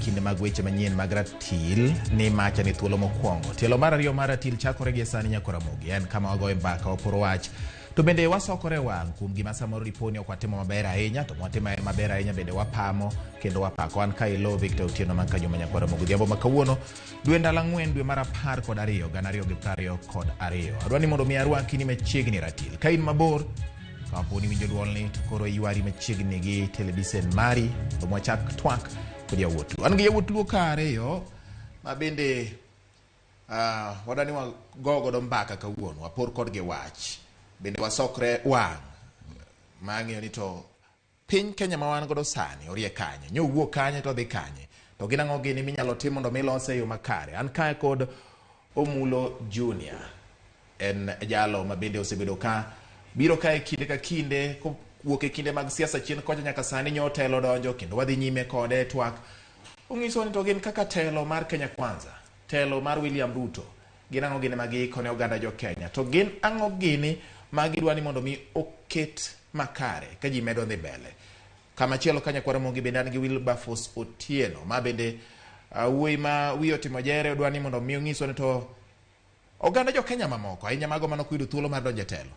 kinde mag weche manyien mag ratil ni macha ni thuolo mokwongo. Tielo mar ariyo mar ratil chakore gi sani nyaka Ramogi. En kama wagoye mbaka waporo wach. To bende wasokore wang' kuom gima samoro riponi ok watimo maber ahinya, to mwatimo maber ahinya bende wapamo kendo wapako. An ka ilo Victor Otieno man kanyo manyaka Ramogi. Dhiambo ma kawuono dwe ndalo 4 dwe mar 12 2022. Adwani mondo mi arwaki ni machiegni ratil. Ka in mabor kaponi winjo duol ni to koro ywari machiegni gi televisen mari to mwachak twak kod yawuotu. An gi yawuotu luo kare yo ma bende wadani wagogo do mbaka kawuono wapor kod gi wach. Bende wasokre wang' mang'eyo ni to piny Kenya ma wan godo sani orie kanye, nyo wuok kanye to dhi kanye, to gin ang'o gini minyalo tim mondo milose yo makare. An kae kod Omulo Junior, en jalo ma bende osebedo ka biro kae kinde ka kinde kowuok e kinde mag siasa chien kocha nyaka sani nyo telo donjo kendo wadhi nyime kode twak. Ong'iso ni to gin kaka telo mar Kenya Kwanza, telo mar William Ruto, gin ang'o gini magikone oganda jo Kenya, to gin ang'o gini magidwani mondo mi oket makare ka ji medo dhi mbele. Kama chielo kanya kwa Ramogi bende an gi Wilberforce Otieno ma bende wuoyi ma wiyo timo jere odwani mondo mi ong'iso ni to oganda jo Kenya mamoko ahinya mago manokuyudo thuolo mar donjo telo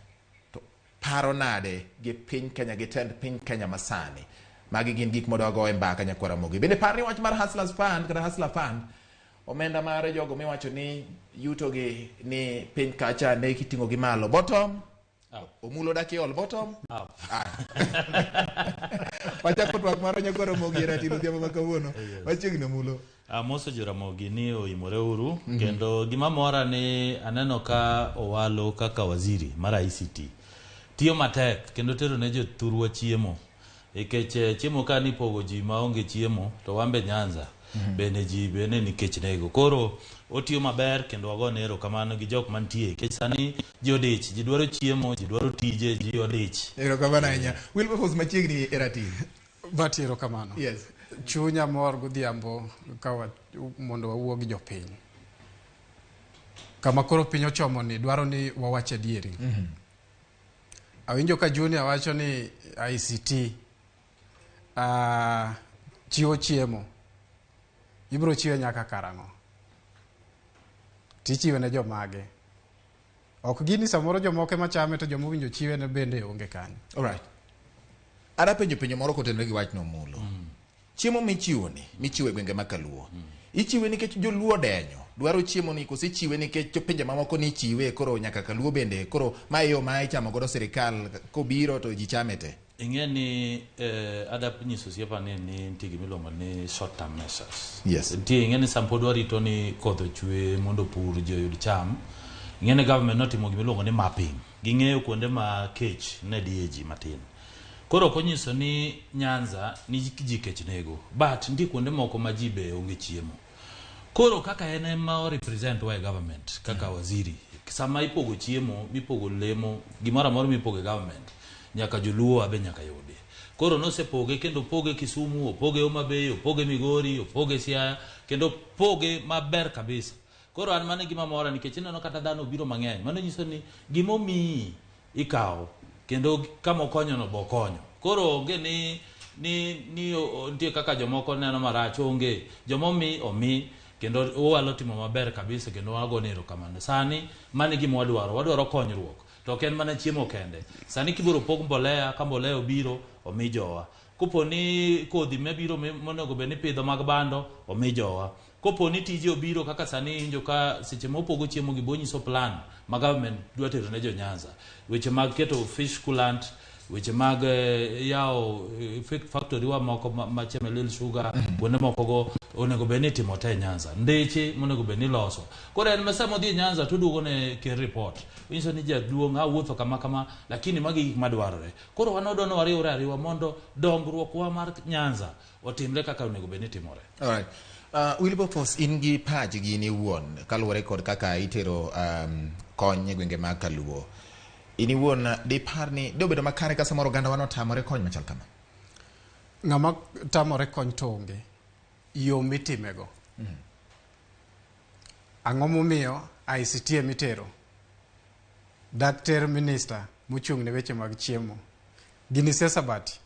to paro nade gi piny Kenya gi tend piny Kenya masani. Magi gin gik modo goe mbaka nyaka Ramogi. Bende parni wach mar Hustlers Fund kata Hustler Fund, omenda mare jogo miwacho ni yuto gi ni piny kacha ne kitingo gi malo bottom Omulo daki all bottom up. Wachako twak maro nyaka Ramogi ratilo dhiambo ma kawuono. Wachiegni Omulo. Moso jo Ramogi ni oimore uru kendo gima mora ni aneno ka owalo kaka waziri mar ICT tiyo matek kendo tero ne jothurwa chiemo nikech chiemo ka ni pogo ji maonge chiemo to wambe Nyanza bende ji bende nikech nego. Koro otiyo maber kendo wagone erokamano gi jok mantie nikech sani ji odich, ji dwaro chiemo, ji dwaro tije, ji odich. Erokamano ahinya. Wilberforce machiegni eratil. Bati erokamano. Yes. Chunya mor godhiambo ka mondo wawuo gi jopiny. Kama koro piny ochomo ni dwaro ni wawache dieri. Awinjo ka Junior wacho ni ICT chiwo chiemo. Ibro chiwe nyaka karang'o. Tichiwe ne jomage. Ok gini samoro jomoke machame to jomowinjo chiwe ne bende onge kanyo. Alright. Ada penjo moro kotenore gi wach no Omulo. Chiemo michiwo ni, michiwe gwenge makaluo. Ichiwe nikech joluo denyo. Dwaro chiemo ni kosi chiwe nikech pinje mamoko ni chiwe koro nyaka kaluo bende. Koro mae yo ma ichamo godo sirkal kobiro to ji chamete. Ingeni ada nyiso siepa ni nitie gimiluongo ni short term measures. Yes. Nitie ingeni sampod warito ni kodho chwe mondo pur joyud cham. Ingeni government notimo gimiluongo ni mapping. Ging'eyo kuonde ma kech ne die ji matin. Koro konyiso ni Nyanza ni ji kech nego, but nitie kuonde moko ma ji be onge chiemo. Koro kaka en ema represent wa government kaka waziri, sama ipogo chiemo, mipogo lemo, gimoro amora mipogo government, nyaka joluo abe nyaka yudi. Koro nosepoge kendo poge Kisumu, opoge Homa Bay, opoge Migori, opoge Siaya, kendo poge maber kabisa. Koro an mane gima mora nikech ineno kata dhano biro mang'eny. Mano nyiso ni gimomi ikaw kendo kama okonyo no bokonyo. Koro onge ni nitie kaka jomoko neno marach, onge jomomi omi kendo owalo timo maber kabisa kendo wagone erokamano. Sani mane gima wadwaro konyruok. To ken mana chiemo kende. Sani kibiro pog mbolea, ka mbolea obiro omi jowa. Kopo ni kodhi mebiro monego be ni pidho mag bando omi jowa. Kopo ni tije obiro kaka sani injo ka seche mopogo chiemo gi bonyiso plan ma government dwa tero ne jo Nyanza. Weche mag keto fish coolant, weche mag yao factory wa moko macheme lil sugar, kuonde moko go onego be ni timo te Nyanza. Ndeche monego be ni loso. Koro en masamo dhi Nyanza tuduogo ne ke report. Winso ni jaduong' awuotho kama lakini magi gik madwarore. Koro wanodono wariwa mondo dongruok wa mar Nyanza otimre kaka onego be ni timore. Alright. Wilberforce in gi pach gini wuon kaluwore kod kaka itero kony gwenge mag kaluo. Ini wuon di parni do bedo makare ka samoro ganda wano tamore kony machal kama. Ng'ama tamore kony to onge. Yo mitimego. Ang'o momiyo ICT emitero. Dakter Minister muchung' ne weche mag chiemo. Gini siasa bati.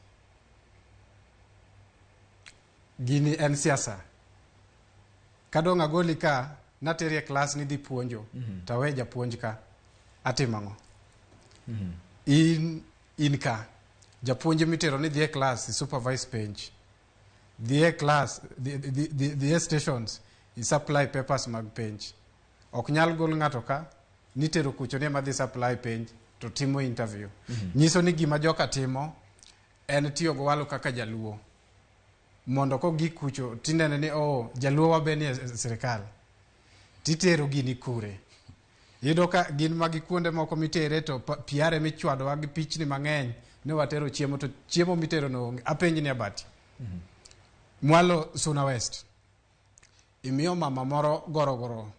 Gini en siasa. kadong agoli ka naterie class ni dhi puonjo tawe japuonj ka atimango in ka japuonj mitero ni dhie class supervise penj dhie class dhie stations I supply papers mag penj ok nyal gol ng'ato ka nitero kucho ne madhi supply penj to timo interview nyiso ni gima joka timo en tiyo go walo kaka jaluo mondo ko gi kucho tinene ni jaluo wa beni sirkal titero gini kure yudo ka gin magi kuonde moko mitere to piare michwado wa gi pichni mang'eny ne watero chiemo to chiemo mitero no apenji ni abati mwalo Suna West imiyo mama moro gorogoro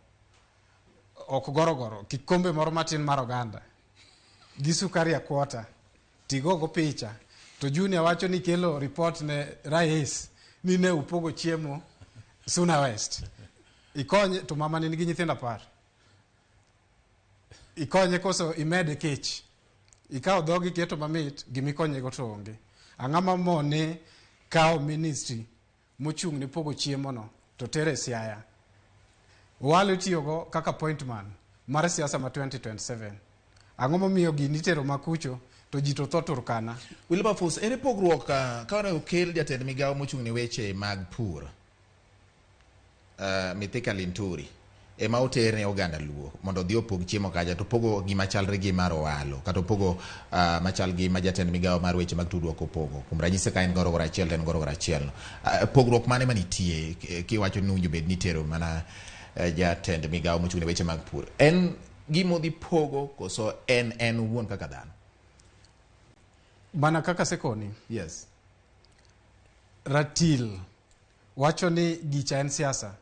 ok gorogoro kikombe moro matin mar oganda gi sukari ya kwota tigo picha to Junior wacho ni kelo report ne rais ni ne upogo chiemo Suna West ikonye to mama ni nigi nyithindo 10 ikonye koso imede kech ikaw dhogi keto mamit gimikonye go to onge ang'ama mone kaw ministry mochung ni pogo chiemo no to tere Siaya wale tiyogo kaka appointment mar siasa ma 2027 ang'omo miyo gini tero makucho to jito tho Turkana. Wilberforce, ere pogruok ka ne okel jatend migawo mochung' ne weche mag pur Mithika Linturi ema oter ne oganda luo mondo dhi opog chiemo kaja to pogo gima chalre gi mar owalo kata pogo machal gi ma jatend migawo mar weche mag tudruok opogo kuom ranyisi ka en gorogoro achiel ten gorogoro achiel pogruok mane manitie kiwacho ni ujubed ni tero mana jatend migawo mochung' ne weche mag pur en gimo dhi pogo koso en wuon kaka dhano bana kaka sekoni yes Ratil wacho ni gicha en siasa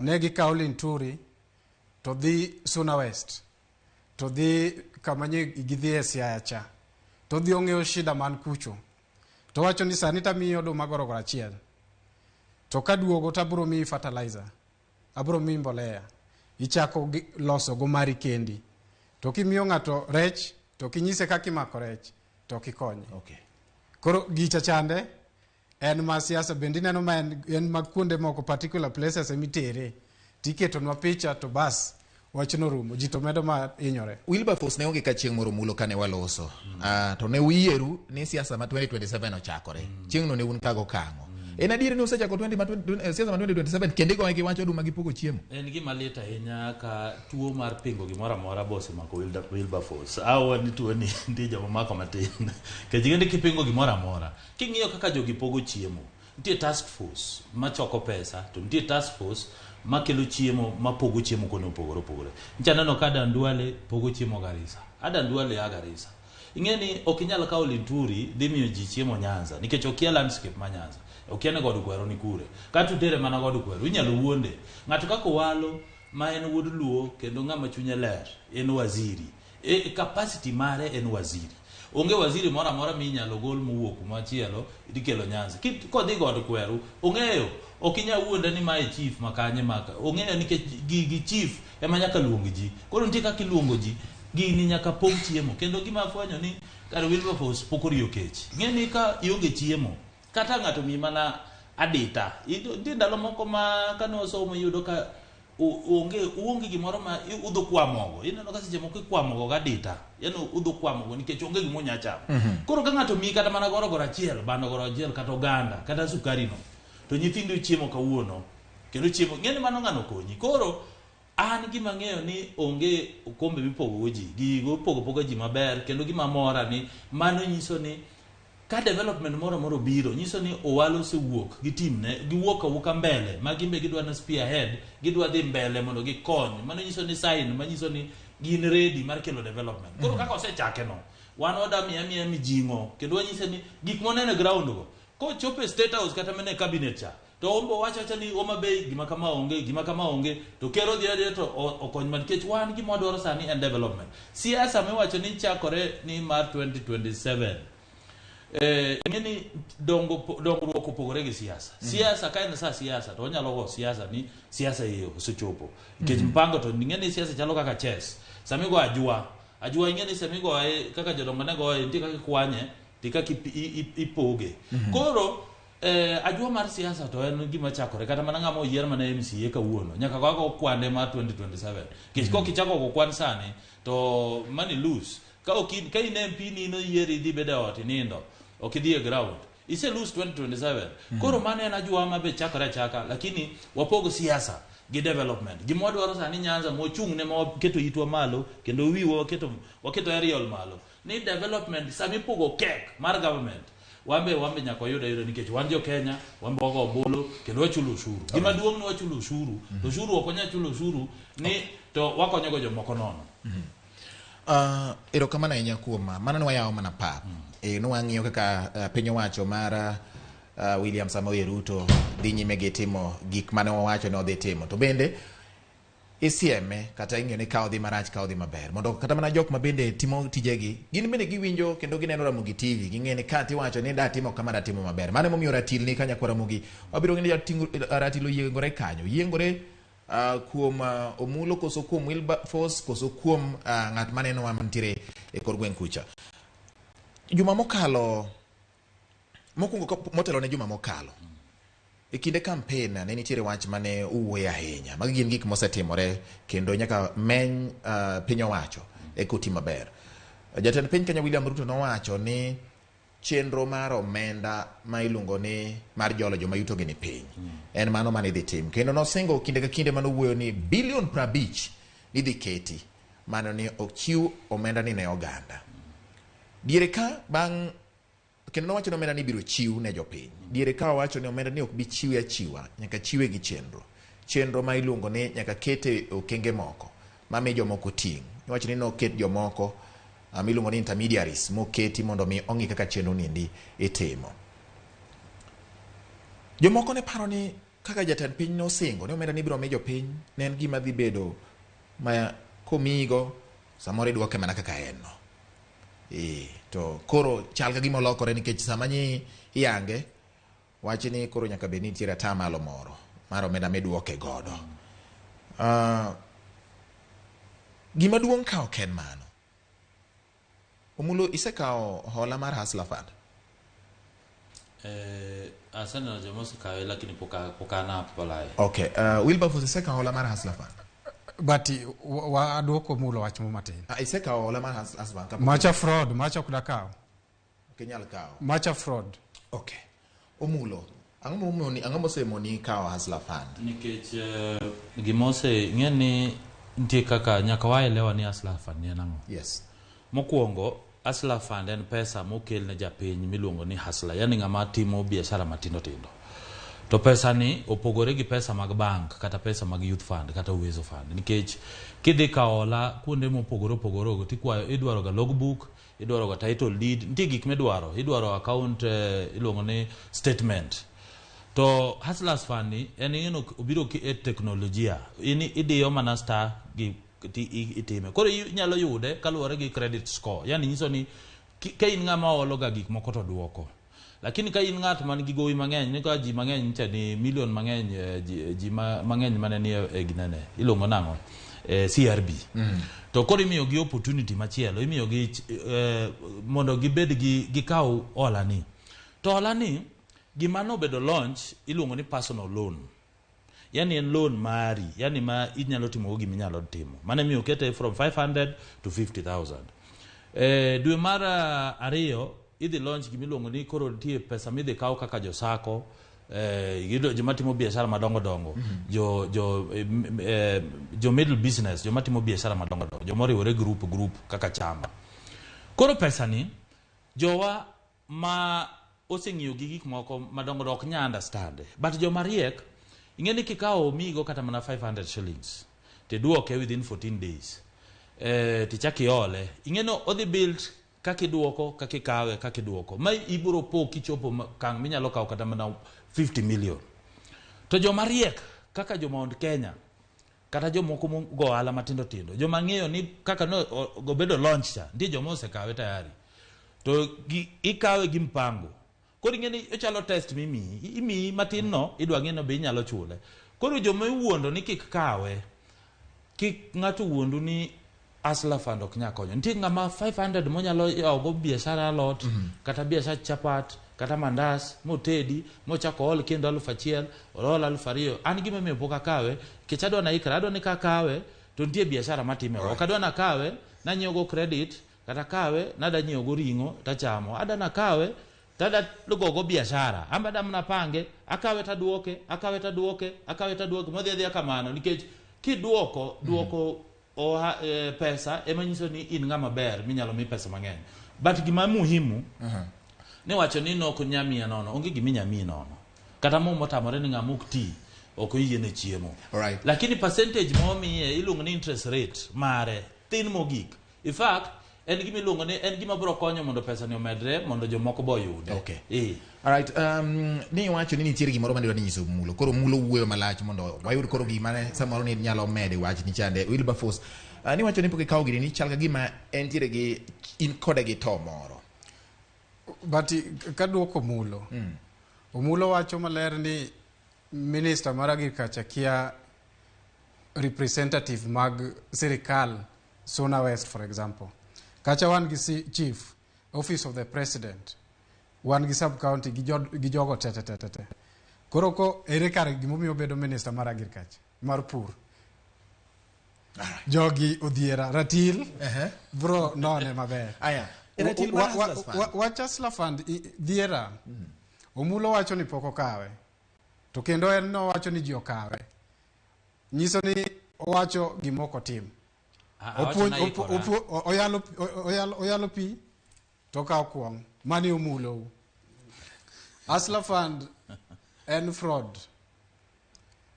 ne gi Kaolin Turi to dhi Suna West to dhi kamanye gidhi Siaya cha to dhi ong'eyo shida man kucho to wacho ni sani tamiyo oduma gorogoro achiel to kaduogo tabro mi fertilizer abro mi mbolea ichako loso go mari kendi to kimiyo ng'ato rech to kinyise kaka imako rech to kikonye okay koro gicha chande en ma siasa bende neno ma en mag kuonde moko particular places emitere tiketo nwa picha to bas wachno rumo jito medo ma inyore Wilberforce ne onge ka chieng' moro mulo kane waloso to ne uyieru ni siasa ma 2027 ochakore chieng' no ne un kago kango en adier ni usechako siasa ma 2027 kende go giwacho oduma gi pogo chiemo en gima lit ahinya ka tuo mar pingo gimoro amora bose mako Wilberforce au ni tuo ni ndi joma mako matin ke jigende kipingo gimoro amora king'iyo kaka jogi pogo chiemo nitie task force machoko pesa to nitie task force makelo chiemo mapogo chiemo kono pogore nchanano ka Dandwale pogo chiemo Garissa Dandwale ya Garissa ingeni okinyal ka Linturi dhi miyo ji chiemo Nyanza nikech okia landscape ma Nyanza okiane godu kwero ni kure ka tutere mana godu kwero inyalo wuonde ng'ato kako walo ma en wuod luo kendo ng'ama chunye ler en waziri capacity mare en waziri onge waziri mora mora mi nyalo gol mowuok machielo dikelo Nyanza kodhi godu kwero ong'eyo okinya wuonde ni mae chief makanye maka ong'eyo nikech gi chief ema nyaka luong ji koro nitie kaka iluongo ji gini nyaka pog chiemo kendo gima afwenyo ni kar Wilberforce pokoriyo kech ng'eni ka ionge chiemo kata ng'ato mi mana adita ndi ndalo moko ma kane osomo yudo ka uonge gimoro ma udho kwamogo ineno ka seche moko ikwamogo gadita yani udho kwamogo nikech onge gimo nyachamo koro ka ng'ato mi kata mana gorogoro achiel bando gorogoro achiel kata oganda kata sukari no to nyithindo chiemo kawuono kendo chiemo ng'eni mano ng'ano konyi koro an gima ng'eyo ni onge kombe mipogo ji gigo pogo ji maber kendo gima mora ni mano nyiso ni ka development moro biro nyiso ni owalo se wuok gi team ne giwuok awuka mbele ma gimbe gidwa na spearhead gidwa dhi mbele mondo gikony mano nyiso ni sign manyiso ni gin ready mar kelo development koro kaka osechake no wan oda miya mijingo kendo wanyise ni gik monene ground go ko chope state house kata mene cabinet cha to ombo wacha ni Homa Bay gima kama onge to kero dia to okony man kech wan gima dwaro sani and development siasa mewacho ni chakore ni mar 2027 ngeni dongruok opogore gi siasa ka en siasa to nyalo go siasa ni siasa hiyo osechopo nikech mpango to ngeni siasa chalo kaka chess samigo ajua ngeni samigo kaka jodongo nego nitie kaka kwanye tika ipoge koro ajua mar siasa to en gima chakore kata mana ngamo yier mana MCA kawuono nyaka go kwande mar 2027 kich ko kichako go kwan sani to money lose ka in MP ni no yieri dhi bedo ot nindo okidhi e ground ise lose 2027 koro mane na ajua mabe chakore chaka lakini wapogo siasa gi development gimo dwaro sani Nyanza mochung ne mo keto itwa malo kendo wiwo waketo aerial malo ni development sami pogo kek mar government wambe nyako yudo nikech wan jo Kenya wambe wago bolo kendo wachulo ushuru gima duong' ni wachulo ushuru to ushuru okonya chulo ushuru ni to wakonyo go jomoko nono ero kamana enya kuoma mana no yawo mana pa no wang'iyo kaka piny owacho mar William Samoei Ruto dhi nyime gi timo gik mane owacho ne odhi timo to bende isieme kata ing'e ni kawo dhi marach kawo dhi maber mondo kata mana jok ma bende timo tijegi gin bende giwinjo kendo gineno Ramogi TV ging'e ni ka tiwacho ni da timo kama da timo maber mane momiyo ratil ni kanya kwa Ramogi wabiro ng'e ni ratilo yiengore kanyo yiengore kuom omulo koso kuom Wilberforce koso kuom ng'at maneno mantiere e kor gweng' kucha juma mokalo mokwongo motelo ne juma mokalo e kinde campaign ne nitiere wach mane uwuoyo ahinya magi gin gik mosetimore kendo nyaka meny piny owacho e koti maber jatend piny Kenya William Ruto nowacho ni chenro mar omenda ma iluongo ni mar jolo joma yuto gi ni piny en mano mane dhi tim kendo nosingo kinde ka kinde mane wuoyo ni bilion 50 idhi keti mano ni ochiw omenda ni ne oganda diere ka bang' kendo nowacho ni omenda ni biro chiw ne jopiny diere ka wacho ni omenda ni ok bi chiwe achiwa nyaka chiwe gi chenro ma iluongo ni nyaka kete okenge moko ma mi jomoko ting' nowacho ni noket jomoko miluongo ni intermediaries moketi mondo mi ong'i kaka chenro ni itimo jomoko ne paro ni kaka jatend piny nosingo ni omenda ni biro mi jopiny ne en gima dhi bedo ma komigo samoro iduoke mana kaka en no to koro chal ka gima olokore nikech sama nyi yange wachi ni koro nyaka be nitiere atamalo moro mar omenda miduoke godo gima duong' ka ok en mano omulo isekawo hola mar Hustler Fund asana jomoso kawe lakini pokana polai okay Wilberforce isekawo hola mar Hustler Fund but waduoko mulo wach mo matin isekawo hola mar Hustler Fund macha fraud macha kudakawo kenyal kawo macha fraud okay omulo ang'o mosemoni kawo Hustler Fund nikech gimose ng'eni nitie kaka nyaka waelewa ni Hustler Fund ni ang'o yes mokwongo Hustler Fund en pesa mokel ne japiny miluongo ni hustler yani ng'ama timo biashara matindo tindo to pesa ni opogore gi pesa mag bank kata pesa mag youth fund kata uwezo fund nikech kidhi kaola kuonde mopogore opogore tikwayo idwaro ga logbook idwaro ga title deed nitie gik midwaro idwaro account iluongo ni statement to Hustlers Fund ni en obiro e teknolojia idiyo mana star gi itime koro inyalo yude kaluwore gi credit score yani nyiso ni ka in ng'ama olo ga gik moko to duoko lakini ka in ng'at man gi gowi mang'eny ni ka ji mang'eny nitie ni million mang'eny ji mang'eny mane ni e ginene ilongo nang'o CRB to koro imiyo gi opportunity machielo imiyo gi mondo gibed gi kaw hola ni to hola ni gima no bedo launch ilongo ni personal loan yani en loan mari yani ma inyalo timo gimi nyalo timo mane miyo kete from 500 to 50,000 dwe mara ariyo idhi launch gimi luongo ni koro tie pesa midhi kaw kaka josako joma timo biashara madongo dongo jo middle business joma timo biashara madongo dongo joma riwore group kaka chama koro pesa ni jowa ma oseng'iyo gi gik moko madongo ok nya understand but joma riek ingeni kikao migo kata mana 500 shillings te duoke within 14 days tichaki ole ingeno odhi build kakiduoko kakikawe kakiduoko mai iburo po kichopo kang minyalo kawo kata mana 50 million to joma riek kaka jo Mount Kenya kata jomoko go ala matindo tindo joma ng'eyo ni kaka no go bedo launch cha ndi joma osekawe tayari to ikawe gi mpango koro ngeni ochalo test imi matin no idwa ng'eno be inyalo chule koro joma iwuondo ni kik kawe kik ng'ato wuondu ni Hustler Fund ok nya konyo nitie ng'ama 500 monyalo yawo go biashara lot kata biashara chapat kata mandas motedi mochako ol kendo 1,000 ol 2,000 an gima me poka kawe kichadwa na ikra adwa ni ka kawe to nitie biashara matime ok adwa na kawe na nyiewo credit kata kawe nada nyiewo go ringo tachamo ada na kawe tada lugo biashara amba damna pange akawe taduoke modhi kamano nikech kiduoko pesa emanyiso ni in ngama ber minyalo mi pesa mang'eny but gima muhimu ne wacho ni no kunyamia nono onge giminyami nono kata mo motamore ni ngamuk ti ok oyiene chiemo lakini percentage momiye iluongo ni interest rate mare thin mogik in fact en gima iluongo ni en gima biro konyo mondo pesa ni omedre mondo jomoko bo yude alright ni wacho ni nitiere gimoro mandiro ni nyiso mulo koro mulo wuoyo malach mondo wayud koro gima ne samoro ni nyalo mede wach ni chande Wilberforce ni wacho ni pok kawo gini ni chal ka gima entiere gi in kode gi to moro but kaduoko mulo omulo wacho maler ni minister mar agriculture kia representative mag Sirkal Suna West for example kacha wan gi chief office of the president wan gi sub county gi jogo tete koro ko ere kar gimomiyo bedo minister mar agriculture mar pur jogi odhiera ratil bro none maber aya ratil wachasla fund dhiera omulo wacho ni poko kawe to kendo en no wacho ni ji okawe nyiso ni owacho gimoko tim oyalo pi to kawo kuong mani omulo asla fund en fraud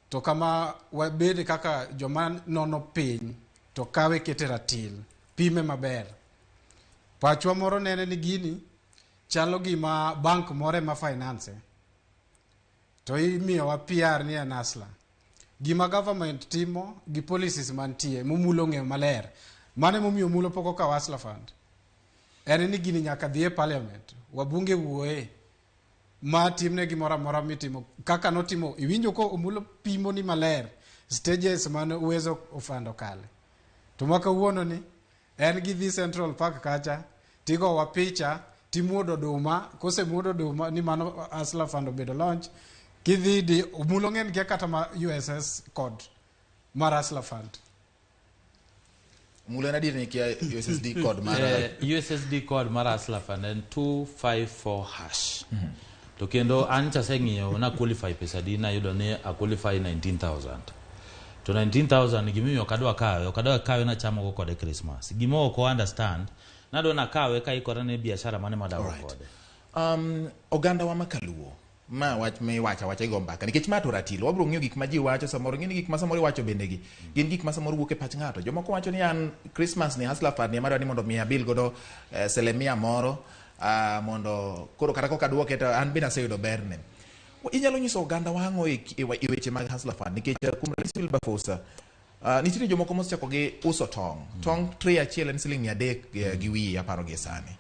to kama wabede kaka joma nono piny to kawe kete ratil pime maber pachwa moro nene ni gini chalo gima bank more ma finance to imiyo wa PR ni anasla gima government timo gi policies mantie mumulo ng'e maler mane momiyo mulo poko ka wasla fund en ni gini nyaka dhie parliament wabunge wuoe ma timne gimora mora mitimo kaka notimo iwinjo ko omulo pimo ni maler stages mane uwezo ofando kale to maka uono ni en gi dhi Central Park kacha tigo wa picha timuodo duma kose muodo duma ni mano asla fund obedo launch kidhi di omulo ng'en kia kata ma USS code mar asla fund mulo na dirni kia USSD code mar USSD code mar asla fund en 254 hash to kendo an chaseng'iyo na qualify pesa di na yudo ni a qualify 19,000 to 19,000 gimiyo kadwa kawe na chamo go kode Christmas gimo ok understand na do na kawe ka ikora ne biashara mane madawo kode oganda wa makaluo ma wach me wacha igo mbaka nikech ma to ratilo wabro ng'iyo gik ma ji wacho samoro ng'ini gik ma samoro wacho bende gin gik ma samoro wuok e pach ng'ato jomoko wacho ni an Christmas ni hustler fund ni madwa ni mondo miya bill godo selemia moro mondo koro kata ko kadwoke to an bina seyudo berne inyalo nyiso oganda wang'o e weche mag hustler fund nikech kuom ranyisi Wilberforce nitiere jomoko mosechako gi uso tong tray achiel en siling 300 gi wiye aparo gi sani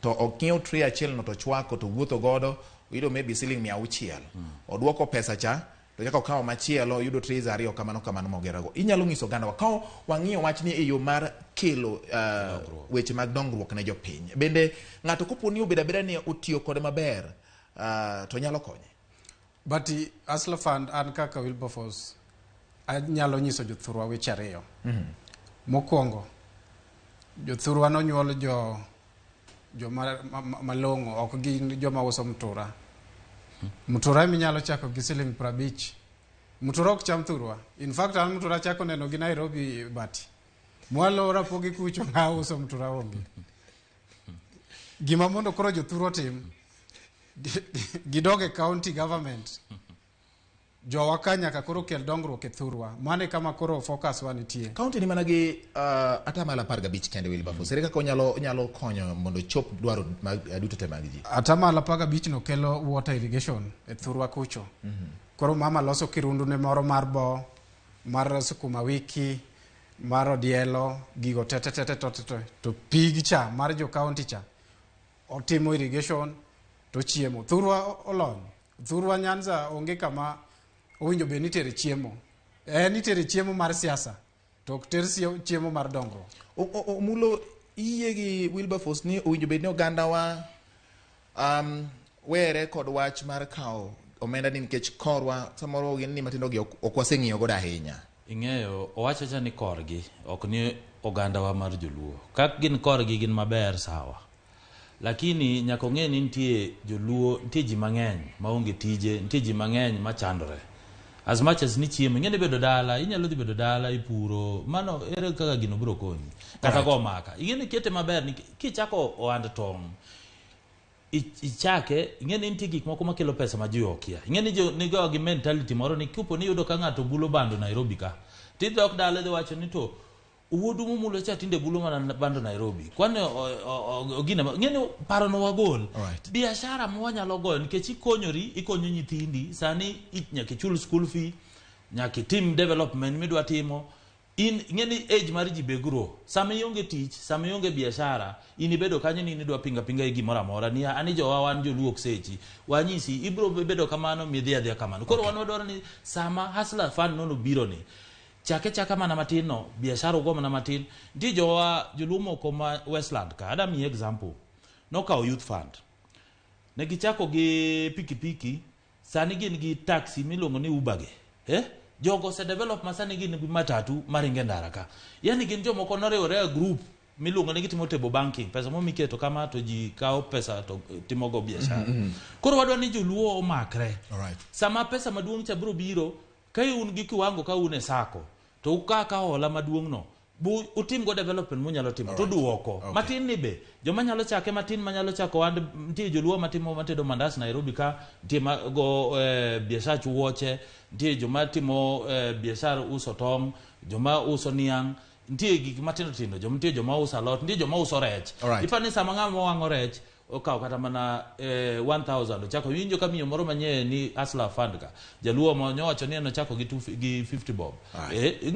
to oknyiew tray achiel no to chwako to wuotho godo yudo maybe siling 600 odwoko pesa cha to chako kawo machielo yudo trays ariyo kamano mogerago inyalo nyiso oganda wa kawo wang'iyo wach ni e yo mar kelo weche mag dongruok ne jopiny bende ng'ato koponi obeda ni otiyo kode maber to nyalo konye but asla fund an kaka Wilberforce anyalo nyiso jothurwa weche ariyo mokwongo jothurwa nonyuol jo malongo ok gin joma uso mtura mtura minyalo chako gi siling 50 mtura ok cham thurwa in fact an mtura chako neno gi Nairobi bati mwalo pogi kucho na uso mtura onge gima mondo koro jothurwa tim gidoge county government jo wakanya ka koro kel dongruok e thurwa mane kama koro focus wanitie county ni managi atamala 15 kende Wilberforce sere kaka nyalo konyo mondo chop dwaro duto te mag ji atamala 15 no kelo water irrigation e thurwa kucho koro mama loso kirundu ne moro mar bo mar sukuma wiki mar odielo gigo tete to pigi cha mar jo county cha otimo irrigation to chiemo thurwa olony thurwa Nyanza onge kama owinjo be nitere chiemo nitere chiemo mar siasa to ok ter chiemo mar dongruok mulo iye gi Wilberforce ni owinjo be ni oganda wa were kod wach mar kao omenda ni nikech korwa samoro gin ni matindo gi ok waseng'iyo godo ahinya. Ing'eyo owacho cha ni korgi ok ni oganda wa mar joluo. Kak gin korgi gin maber sawa. Lakini nyaka ng'e ni nitie joluo, nitie ji mang'eny maonge tije, nitie ji mang'eny machandore. As much as ni chiemo, ing'e ni bedo dala, inyalo dhi bedo dala, ipuro, mano ere kaka gino biro konyi. Kata go maka. Ing'e ni kete maber ni kichako ohand tong'. Ichake, ing'e ni nitie gik moko makelo pesa ma ji okia. Ing'e ni nigo gi mentality moro ni kupo ni yudo ka ng'ato bulo bando Nairobi ka. Tidok dala dhi wacho ni to uwodu mumulo cha tinde bulo mana bando Nairobi. Kwani ogine ng'eni paro no wagol. Biashara mwanyalo goyo nikech ikonyo nyithindi sani nyaka chul school fee, nyaka team development midwa timo. Ng'eni age mar ji begro. Sama ionge tich, sama ionge biashara, inibedo kanyo ni idwa pinga gimoro amora ni ani jowa wan joluok sechi. Wanyisi ibro bedo kamano midhi kamano. Koro wan wadwaro ni sama hustler fund nono biro ni chaka mana matin no biashara go mana matin ndi jowa jolumo koma Westland ka ada mi example no ka youth fund ne gichako gi pikipiki sani gin gi taxi milongo ni Uber ge jogo se develop masani gin bi matatu maringe ndara ka yani gin jomo ko nore group milongo ni gitimo table banking pesa mo miketo kama to ji kao pesa to timo go biashara koro wadwa ni joluo omakre sama pesa maduong cha biro kai un gi kiwango ka une sako to ukaka hola maduong no bu utim go development munyalo timo to duoko matin ni be joma nyalo chake matin manyalo chako wand ntie joluo matimo matedo mandas Nairobi ka ntie go biashara chuoche ntie joma timo biashara uso tong joma uso niang ntie gik matindo tindo ntie joma uso lot ntie joma uso rech ipani sama ngamo wango rech okaw kata mana 1000 chako winjo kamiyo moro manye ni Asla Fund ka jaluo mo nyowacho ni no chako gi 50 bob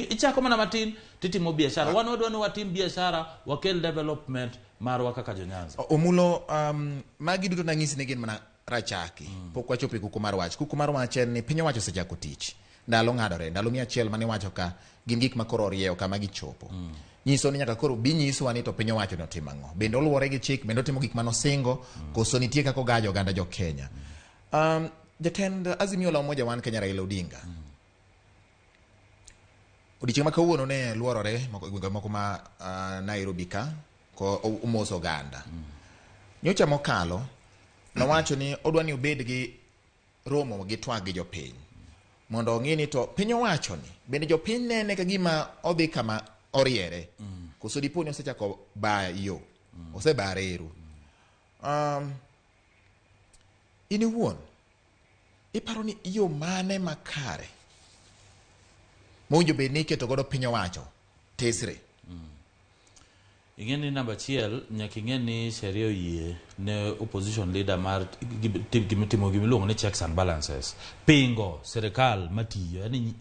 ichako mana matin titimo biashara wan wadwa ni watim biashara wakel development marwa kaka jonyanza omulo magi duto nang'isi ne gin mana rachaki pok wachopo kuku mar wach en ni piny owacho osechako tich ndalo ng'adore ndalo 100 mane wacho ka gin gik makoro rieyo kama gichopo nyiso ni nyaka koro bi nyiso ani to piny owacho no timo ang'o bende oluwore gi chik bende timo gik manosingo koso nitie kako gajo oganda jo Kenya jatend Azimio la Umoja Wan Kenya Raila Odinga odiochieng' ma kawuono ne luorore gwenge moko ma Nairobi ka ko umoso oganda nyocha mokalo nowacho ni odwa ni obed gi romo gi twag gi jopiny mondo ong'e ni to piny owacho ni bende jopiny nene ka gima odhi kama oriere koso dipo ni osechako bayo osebareru ini wuon iparo ni iyo mane makare monjo be ni keto godo piny owacho tesre ingeni namba chiel nyaka ingeni sheria yie ne opposition leader mar timo gimilongo ni checks and balances pingo Sirkal matiyo yani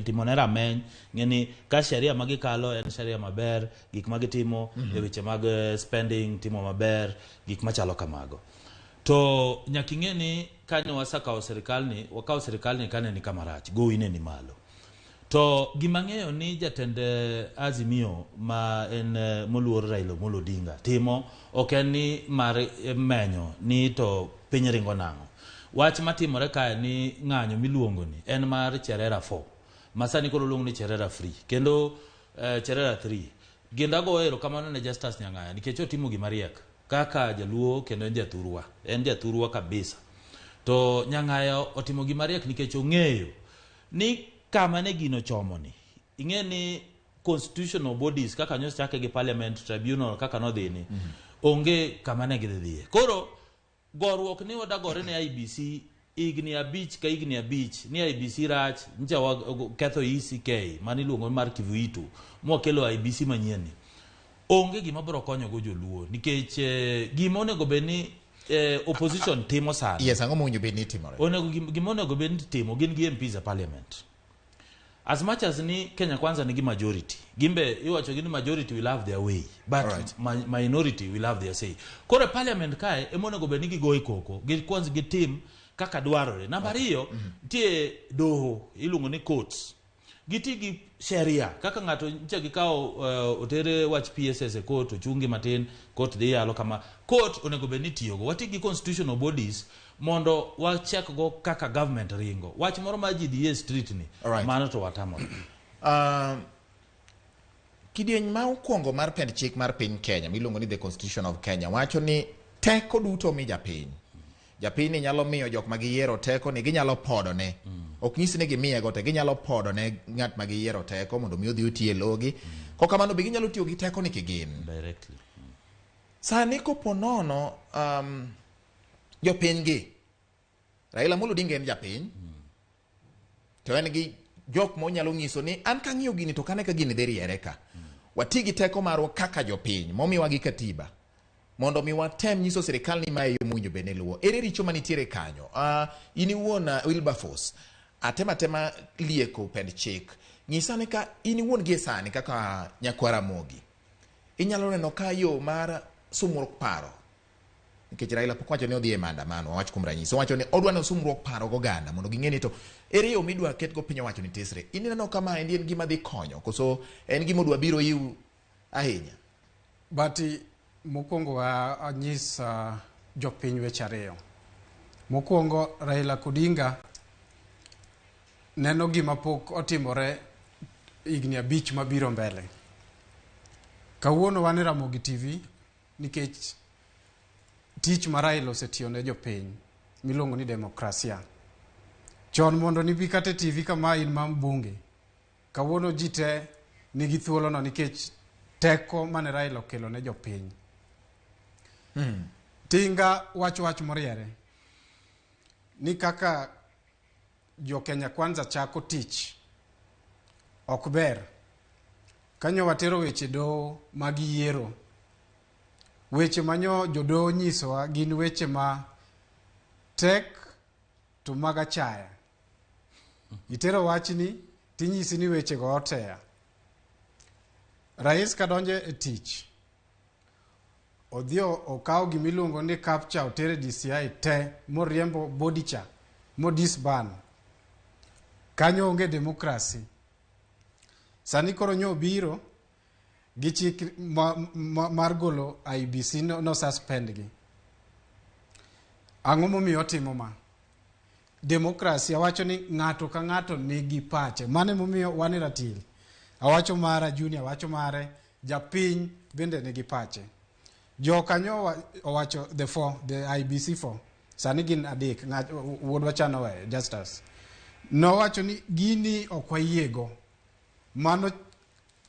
timonera men ngeni ka sheria magikalo en sheria maber gik magitimo e weche mag spending timo maber gik machalo kamago to nyaka ingeni kanyo wasakawo Sirkal ni kane ni kamarach go ine ni malo to gimang'eyo ni jatend Azimio ma en moluor Raila Odinga timo ok en ni mar menyo ni to piny ringo nang'o wach matimore ka ni ng'anyo miluongo ni en mar Cherera 4 masani koro luongo ni Cherera free kendo Cherera 3 gindago ero kamano ne Justus Nyang'aya nikech otimo gimariek kaka jaluo kendo en jathurwa kabisa to Nyang'aya otimo gimariek nikech ong'eyo ni kama ne gino chomo ni ing'e ni constitutional bodies kaka nyos chake gi parliament tribunal kaka no dhini onge kama ne gidhie koro gorruok ni wadagore ne IBC igni abich ni IBC rach nja ketho ECK mani luongo mar Kivuitu mokelo IBC manyien onge gima biro konyo go joluo nikech gima onego beni opposition timo sana yes ang'o monjo be ni timore gima onego beni timo gin gi MPs a parliament. As much as ni Kenya Kwanza ni majority gimbe iwacho gini majority will have their way but minority will have their say kore parliament kae emonego be nigi goyi koko gi kwanza gi team kaka dwarore namba 2 tie doho iluongo ni courts giti gi sheria kaka ngato nche gikao otere wach PSS e court ochungi matin court dhi yalo kama court onego be nitiyo go wati gi constitutional bodies mondo wa check go kaka government ringo wach moro ma ji dhi street ni mano to watamo kidieny ma ukwongo mar pend chik mar piny Kenya miluongo ni the Constitution of Kenya wacho ni teko duto mi japiny ni nyalo miyo jok ma giyiero teko ni ginyalo podone ok nyisi ni gimiye go te ginyalo podone ng'at ma giyiero teko mondo mi odhi otie logi kokamano be ginyalo tiyo gi teko ni kigin directly sani kopo nono jopiny gi Raila Amolo Odinga en japiny to en gi jok mo nyalo nyiso ni an kang'iyo gini to kane ka gini dhi riere ka wati gi teko marwa kaka jopiny momiwa gi katiba mondo mi watem nyiso sirkal ni mae yo munyo bene luwo ere richo manitiere kanyo ini wuon Wilberforce atema lieko pend chik nyisa ni ka ini wuon gi sani kaka nyakwara Ramogi inyalo neno ka yo mar sumruok paro nikech Raila pok wacho ni odhi e maandamano wach kuom ranyisi wacho ni odwa no sumruok paro go ganda mondo ging'e ni to ere yo midwa ket go piny wacho ni tesre ineno kama en gima dhi konyo koso en gima odwa biro yiu ahinya bati mokwongo anyis jopiny weche ariyo mokwongo Raila Odinga neno gima pok otimore higni 5 mabiro mbele kawuono wan e Ramogi TV nikech tich ma Raila osetiyo ne jopiny miluongo ni demokrasia chon mondo nibi kate TV kama in mambunge kawuono jite nigi thuolo no nikech teko mane Raila okelo ne jopiny tinga wach moriere ni kaka jo Kenya Kwanza chako tich ok ber kanyo watero weche do magiyiero weche manyo jodo nyisowa gin weche ma tek to maga chaya itero wachni tinyisi ni weche go oteya rais kadonje e tich odhio okaw gimiluongo ni capture otere DCI te moriembo bodicha modisban kanyo onge demokrasi sani koro nyo biro gi chik mar golo IBC no suspend gi ang'o momiyo timo ma demokrasi awacho ni ng'ato ka ng'ato nigi pache mane momiyo wan ratil awacho mara junior awacho mare japiny bende nigi pache jo kanyo owacho the IBC for sani gin adek wuodwa chano we justice no wacho ni gini okwayiego mano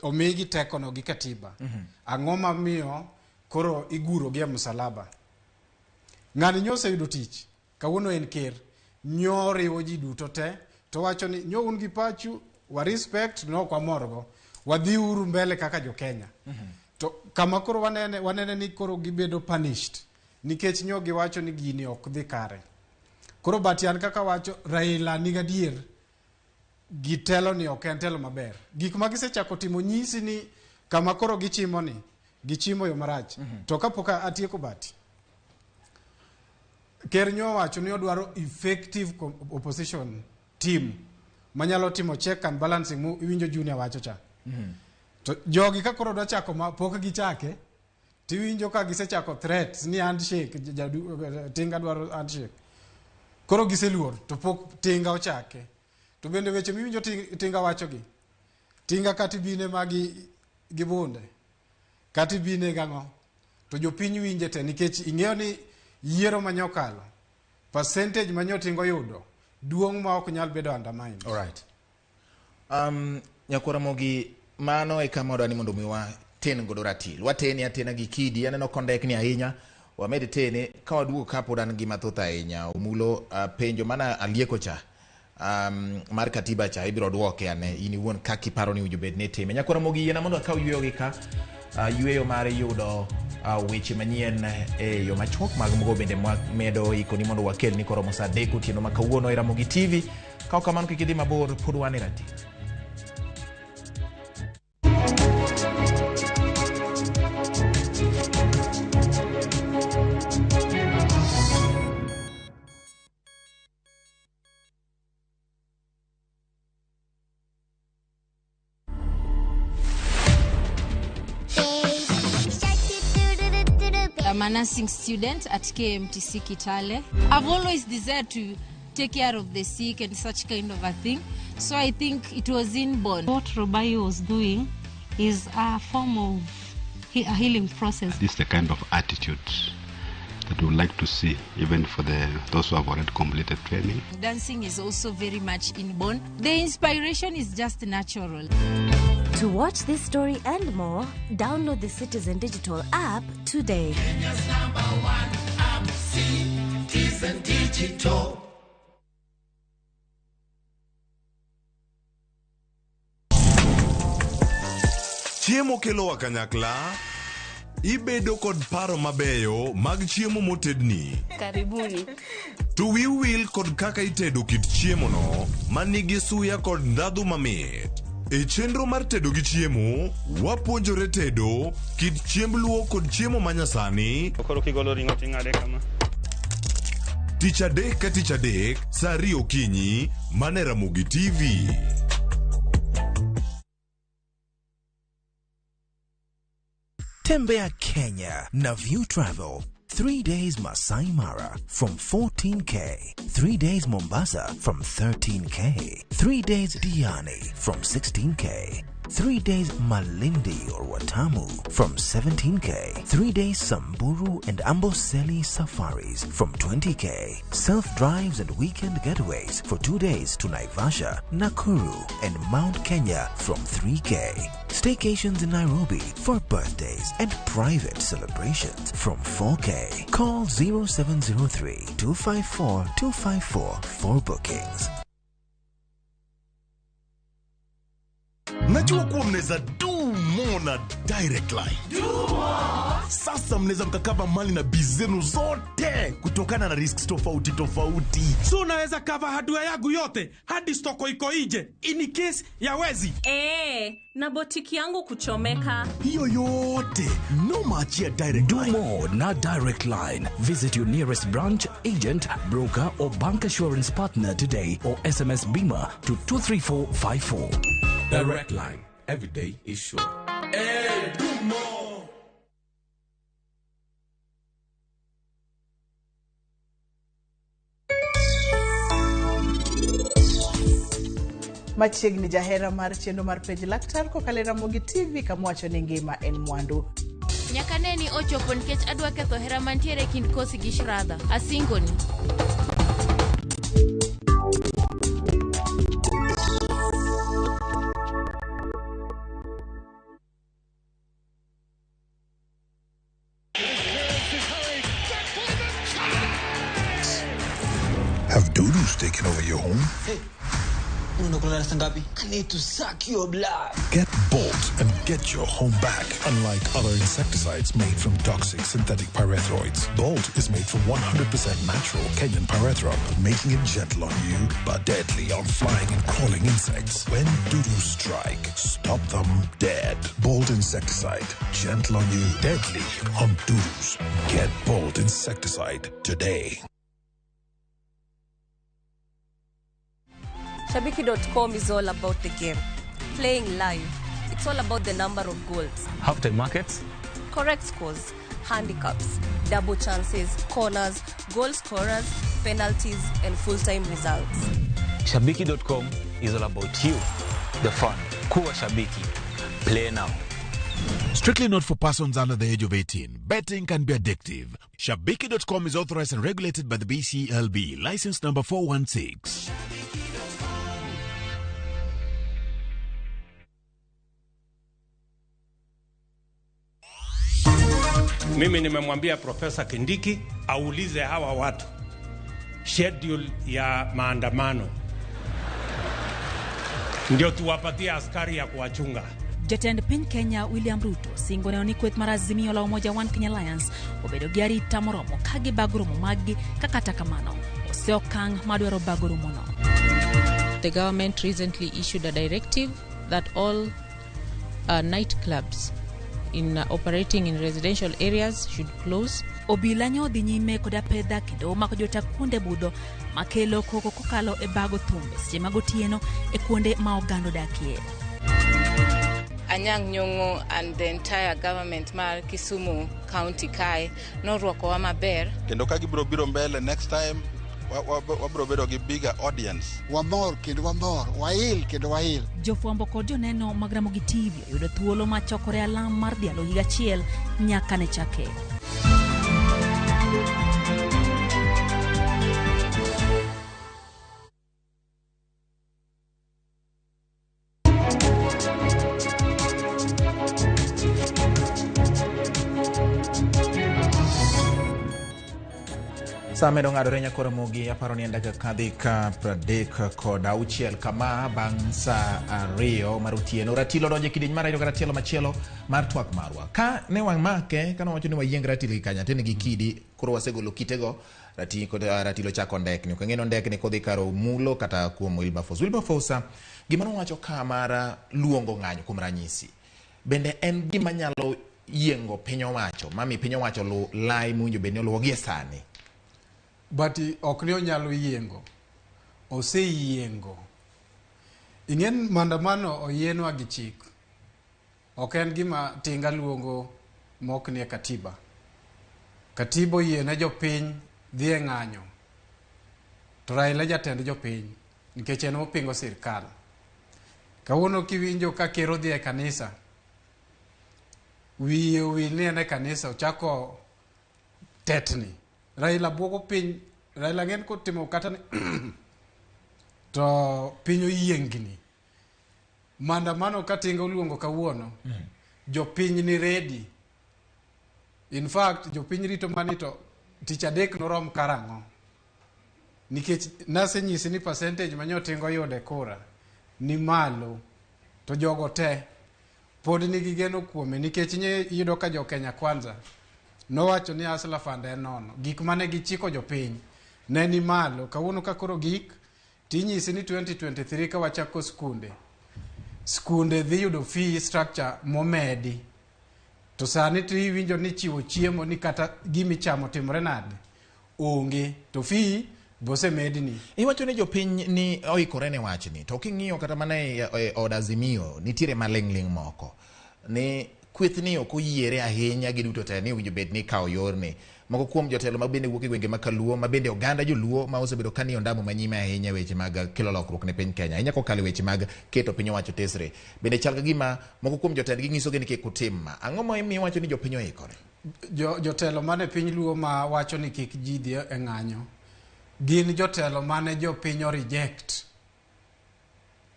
omigi teko no gi katiba ang'o mamiyo koro iguro gi msalaba ng'ani nyose yudo tich kawuono en ker nyo riwo ji duto te to wacho ni nyo un gi pachu wa respect no kwa morgo wadhi uru mbele kaka jo Kenya to kama koro wanene ni koro gibedo punished nikech nyo gi wacho ni gini ok dhi kare koro batian kaka wacho Raila nigadier gitelo ni ok en telo maber gik ma gisechako timo nyisi ni kama koro gichimo ni gichimo yo marach to kapok atieko bati ker nyo wacho ni odwaro effective opposition team manyalo timo check and balancing mu iwinjo junior wacho cha to jogi ka koro dwa chako ma pok gichake tiwinjo ka gisechako threats ni handshake tinga dwaro handshake koro giseluor to pok tinga ochake to bende weche miwinjo tinga wacho gi tinga katibine magi gibunde katibine gang'o to jopiny winje te nikech ing'eyo ni yiero manyokalo percentage manyotingo yudo duong' ma ok nyal bedo undermined. All right. Nyakwara Ramogi mano e kama odwani mondo miwa ten godo ratil wateni atena gi kidi aneno kondek ni ahinya wamed tene ka waduogo kapo dan gima thoth ahinya omulo penjo mana alieko cha mar katiba cha ibiro duoke ane ini wuon kaki paro ni ujubed ne time Nyakwara Ramogi yena mondo akaw yueyo gi ka yueyo mare yudo weche manyien e yo machuok mag mogo bende medo ikoni mondo wakel ni koro mosa deko tieno makawuono e Ramogi TV ka kamano kikidhi mabor pod wan e ratil I'm a nursing student at KMTC Kitale. I've always desired to take care of the sick and such kind of a thing. So I think it was inborn. What Robai was doing is a form of a healing process. This is the kind of attitude that we would like to see, even for those who have already completed training. Dancing is also very much inborn. The inspiration is just natural. To watch this story and more, download the Citizen Digital app today. Kenya's #1 app, Citizen Digital. Chiemo kelo wa kanyakla, ibedo kod paro mabeyo mag chiemo motedni. Karibuni. To will kod kaka itedo kit chiemo no, manigi suya kod ndhadhu mamit. E chenro mar tedo gi chiemo, wapuonjore tedo kit chiemb luo kod chiemo manyasani. Koro kigolo ringo ting'ade kama. Tich adek ka tich adek, saa 2 okinyi, mane Ramogi TV. Tembea Kenya na View Travel. 3 days Masai Mara from 14K. 3 days Mombasa from 13K. 3 days Diani from 16K. 3 days Malindi or Watamu from 17K. 3 days Samburu and Amboseli safaris from 20K. Self-drives and weekend getaways for 2 days to Naivasha, Nakuru and Mount Kenya from 3K. Staycations in Nairobi for birthdays and private celebrations from 4K. Call 0703-254-254 for bookings. Najua kuwa mneza do more na direct line. Sasa mneza mkakava mali na bizenu zote kutokana na risks tofauti. So unaweza cover hardware yangu yote hadi stoko iko nje in case ya wezi. Na botiki yangu kuchomeka. Hiyo yote no machia direct line. Do more na direct line. Visit your nearest branch, agent, broker or bank assurance partner today or SMS Bima to 23454. Direct line. Every day is sure. Do more. Machiegni jahera mar chendo mar pej laktar kokale Ramogi TV kamwacho ni ngima en mwandu. Nyaka neni ochopo nikech adwa ketho hera mantiere kind Kosi gi Shradha. Asingoni. Have doodles taken over your home? Hey, I need to suck your blood. Get Bolt and get your home back. Unlike other insecticides made from toxic synthetic pyrethroids, Bolt is made from 100% natural Kenyan pyrethrum, making it gentle on you but deadly on flying and crawling insects. When doodles strike, stop them dead. Bolt insecticide, gentle on you, deadly on doodles. Get Bolt insecticide today. Shabiki.com is all about the game. Playing live. It's all about the number of goals. Halftime markets. Correct scores. Handicaps. Double chances. Corners. Goal scorers. Penalties. And full-time results. Shabiki.com is all about you. The fun. Kuwa Shabiki. Play now. Strictly not for persons under the age of 18. Betting can be addictive. Shabiki.com is authorized and regulated by the BCLB. License number 416. Mimi nimemwambia Profesa Kindiki aulize hawa watu schedule ya maandamano ndio tuwapatie askari ya kuwachunga. Jatend piny Kenya William Ruto singo ne onikweth mar Azimio la Umoja One Kenya Alliance obedo gi arita moromo ka gibagoromo maggi kakata kamano oseokang madwaro bagoromo no. The government recently issued a directive that all nightclubs operating in residential areas should close. Obila nyodhi nyime koda pedha kendo mako jota kuonde budho makelo koko kokalo e bago thumbe seche magotieno e kuonde ma ogando dakie. Anyang' Nyong'o and the entire government mar Kisumu County kae norwakowa maber. Kendo ka gibiro biro mbele next time wabiro bedo gi bigger audience. Wamor kendo wamor, wail kendo wail. Jofwambo kod joneno mag Ramogi TV yudo thuolo ma chokore alam mar dhialo higa achiel nyaka ne chake. Samedo ng'adore nyakora Mogi aparo ni endaka kadhi ka pradek kod auchiel kama bang' sa 2 mar otieno. Ratilo donje kidieny mar 2 ka ratilo machielo mar twak marwa. Ka ne wang' make ka nowacho ni wayieng ratilo kanya tene gi kidi koro wasegolo kitego ratilo chako ndek ni kang'eno ndek ni kodhi karo mulo kata kuom Wilberforce gima nowacho ka mar luongo ng'anyo kuom ranyisi. Bende en gima nyalo yiengo piny owacho mami piny owacho lu lai munjo bende oluwogi sani. Bati ok ni onyalo yiengo. Oseyiengo. Ingen mandamano oyienwa gi chik. Ok en gima tinga luongo mok ni katiba. Katiba oyiene jopiny dhi e ng'anyo. To Raila jatend jopiny nikech en mopingo sirkal. Kawuono kiwinjo ka ker odhi e kanisa. Wiye ni en e kanisa ochako tetni. Raila buogo piny, Raila ng'en kotimo kata ni to piny oyiengni. Mandamano katinga oluongo kawuono. Jopiny ni ready. In fact, jopiny rito mani to tich adek norom karang'o. Nikech nase nyisi ni percentage manyo tingo yude kura ni malo to jogo te pod nigi geno kuome nikech nye yudo ka jo Kenya Kwanza nowacho ni Hustler Fund en nono. Gik mane gichiko jopiny ne ni malo. Kawuono ka koro gik tinyisi ni 2023 ka wachako skunde dhi yudo fee structure momedi. To sani tiwinjo ni chiwo chiemo ni kata gimi chamo timore nade onge to fee bose medni. Iwacho ni jopiny ni oikore ne wachni to king'iyo kata mana od Azimio nitiere maling'ling moko ni kwethni ok oyiere ahinya gi duto te ni winjo bed ni kawo yorni. Moko kuom jotelo ma bende wuok e gwenge makaluo ma bende oganda joluo ma osebedo kani ondamo manyime ahinya weche mag kelo lokruok ne piny Kenya. Ahinya kokalo weche mag keto piny owacho tesre. Bende chal ka gima moko kuom jotendgi ng'isogi ni kik utim ma. Ang'o ma imiyo wacho ni jopiny oikore? Jotelo mane piny luo ma wacho ni kik ji dhi e ng'anyo gin jotelo mane jopiny reject.